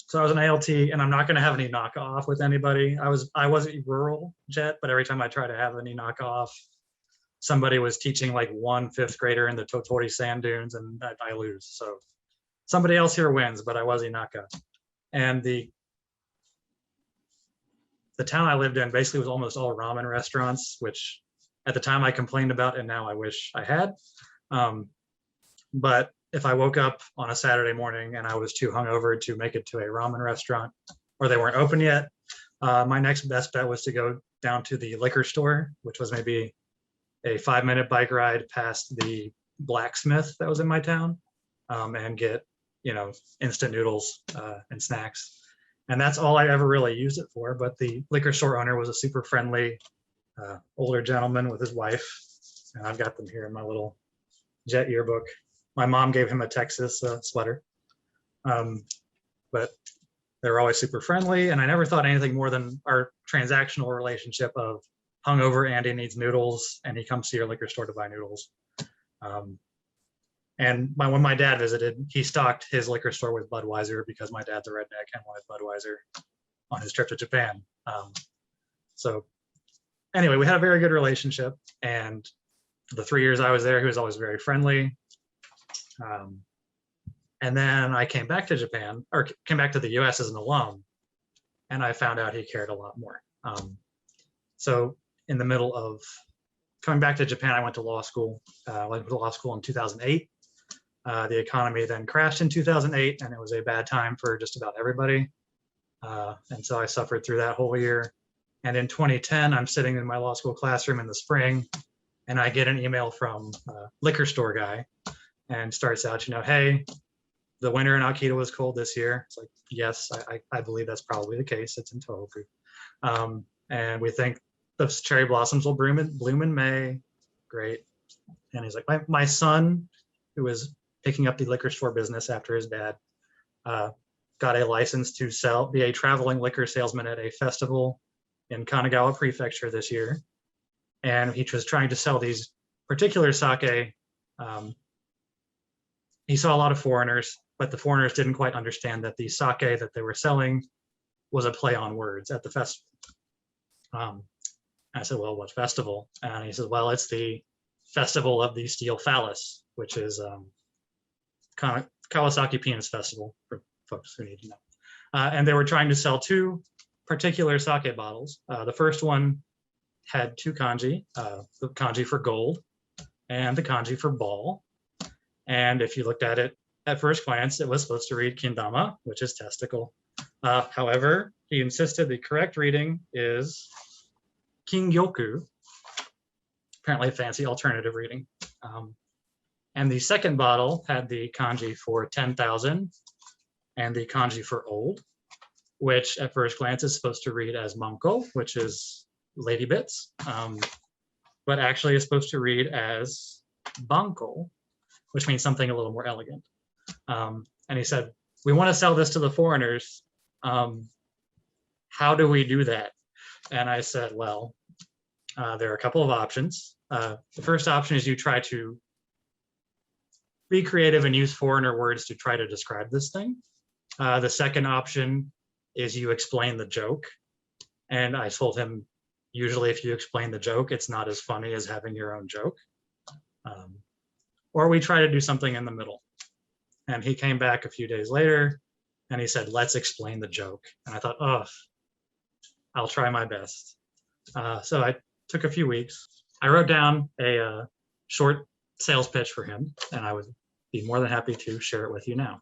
So I was an ALT, and I'm not going to have any knockoff with anybody. I was a rural jet, but every time I try to have any knockoff, somebody was teaching like one fifth grader in the Totori sand dunes, and I lose. So somebody else here wins, but I was a knockoff. And the town I lived in basically was almost all ramen restaurants, which at the time I complained about, and now I wish I had. But if I woke up on a Saturday morning and I was too hungover to make it to a ramen restaurant, or they weren't open yet, my next best bet was to go down to the liquor store, which was maybe a 5-minute bike ride past the blacksmith that was in my town, and get, instant noodles and snacks. And that's all I ever really used it for. But the liquor store owner was a super friendly older gentleman with his wife. And I've got them here in my little jet yearbook. My mom gave him a Texas sweater. But they were always super friendly. And I never thought anything more than our transactional relationship of hungover Andy needs noodles and he comes to your liquor store to buy noodles. And when my dad visited, he stocked his liquor store with Budweiser because my dad's a redneck and wanted Budweiser on his trip to Japan. So anyway, we had a very good relationship. And the 3 years I was there, he was always very friendly. And then I came back to Japan, or came back to the US as an alum, and I found out he cared a lot more. So in the middle of coming back to Japan, I went to law school. I went to law school in 2008. The economy then crashed in 2008, and it was a bad time for just about everybody. And so I suffered through that whole year. And in 2010, I'm sitting in my law school classroom in the spring, and I get an email from a liquor store guy, and starts out, hey, the winter in Akita was cold this year. It's like, yes, I believe that's probably the case. It's in Tohoku. And we think the cherry blossoms will bloom in May. Great. And he's like, my son, who was picking up the liquor store business after his dad, got a license to be a traveling liquor salesman at a festival in Kanagawa Prefecture this year. And he was trying to sell these particular sake. He saw a lot of foreigners, but the foreigners didn't quite understand that the sake that they were selling was a play on words at the festival. I said, well, what festival? And he said, well, it's the Festival of the Steel Phallus, which is Kawasaki Penis Festival, for folks who need to know. And they were trying to sell 2 particular sake bottles. The first one had 2 kanji, the kanji for gold and the kanji for ball. And if you looked at it at first glance, it was supposed to read kindama, which is testicle. However, he insisted the correct reading is kingyoku, apparently a fancy alternative reading. And the second bottle had the kanji for 10,000 and the kanji for old, which at first glance is supposed to read as manko, which is lady bits, but actually is supposed to read as banko, which means something a little more elegant. And he said, we want to sell this to the foreigners. How do we do that? And I said, well, there are a couple of options. The first option is you try to be creative and use foreigner words to try to describe this thing. The second option is you explain the joke. And I told him, usually if you explain the joke, it's not as funny as having your own joke. Or we try to do something in the middle. And he came back a few days later and he said, let's explain the joke. And I thought, oh, I'll try my best. So I took a few weeks. I wrote down a short sales pitch for him, and I would be more than happy to share it with you now.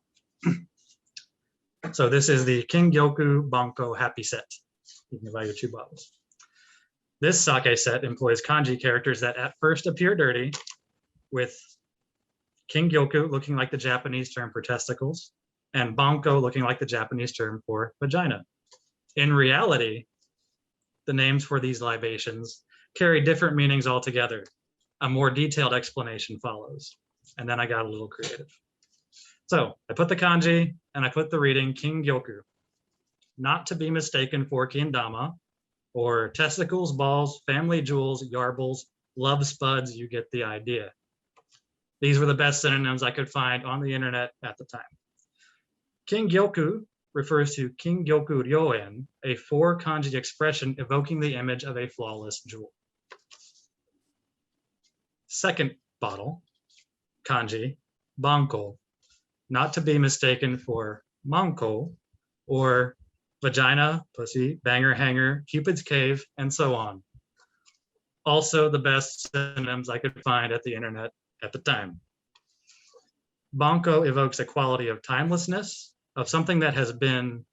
So this is the Kingyoku Banko Happy Set. You can buy your 2 bottles. This sake set employs kanji characters that at first appear dirty, with Kingyoku looking like the Japanese term for testicles, and Banko looking like the Japanese term for vagina. In reality, the names for these libations carry different meanings altogether. A more detailed explanation follows. And then I got a little creative. So I put the kanji and I put the reading Kingyoku, not to be mistaken for kindama, or testicles, balls, family jewels, yarbles, love spuds, you get the idea. These were the best synonyms I could find on the internet at the time. Kingyoku refers to Kingyoku Ryoen, a 4 kanji expression evoking the image of a flawless jewel. Second bottle, kanji, banko, not to be mistaken for manko, or vagina, pussy, banger, hanger, Cupid's cave, and so on. Also the best synonyms I could find at the internet at the time. Banko evokes a quality of timelessness, of something that has been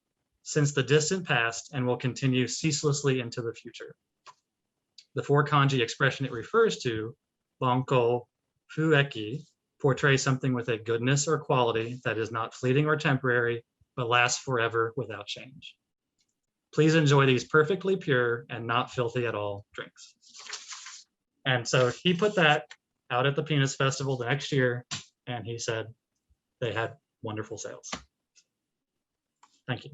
since the distant past and will continue ceaselessly into the future. The 4 kanji expression it refers to, banko fueki, portrays something with a goodness or quality that is not fleeting or temporary, but lasts forever without change. Please enjoy these perfectly pure and not filthy at all drinks. And so he put that out at the Penis Festival the next year, and he said they had wonderful sales. Thank you.